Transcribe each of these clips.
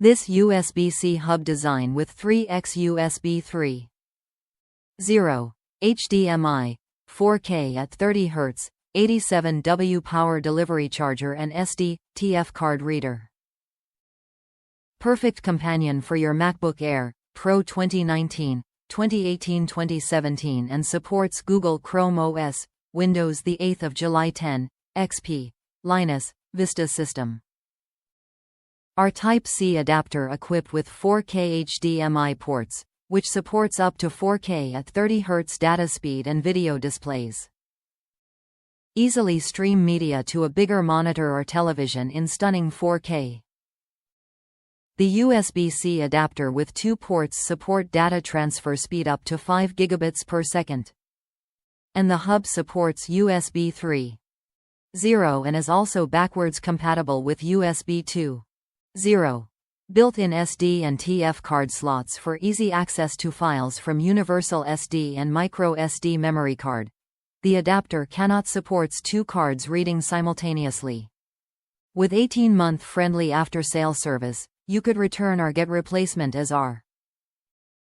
This USB-C hub design with 3x USB 3.0 HDMI, 4K at 30 Hz, 87W power delivery charger and SD/TF card reader. Perfect companion for your MacBook Air Pro 2019, 2018, 2017 and supports Google Chrome OS, Windows 8 July 10, XP, Linus, Vista system. Our Type-C adapter equipped with 4K HDMI ports, which supports up to 4K at 30 Hz data speed and video displays. Easily stream media to a bigger monitor or television in stunning 4K. The USB-C adapter with 2 ports support data transfer speed up to 5 gigabits per second. And the hub supports USB 3.0 and is also backwards compatible with USB 2.0. Built-in SD and TF card slots for easy access to files from Universal SD and Micro SD memory card. The adapter cannot supports 2 cards reading simultaneously. With 18-month friendly after-sale service, you could return or get replacement as are.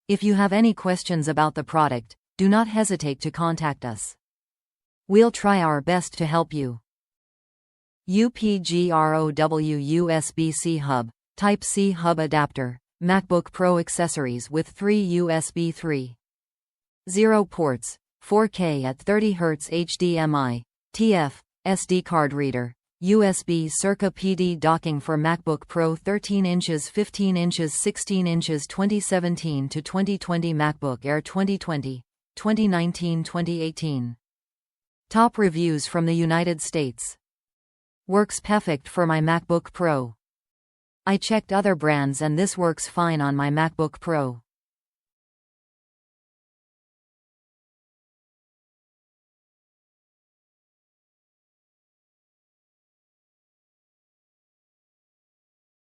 If you have any questions about the product, do not hesitate to contact us. We'll try our best to help you. UPGROW USB-C hub, Type-C hub adapter, MacBook Pro accessories with 3 USB 3.0 ports, 4K at 30 Hz HDMI, TF, SD card reader, USB Circa PD docking for MacBook Pro 13 inches 15 inches 16 inches 2017 to 2020 MacBook Air 2020, 2019 2018. Top reviews from the United States. Works perfect for my MacBook Pro. I checked other brands and this works fine on my MacBook Pro.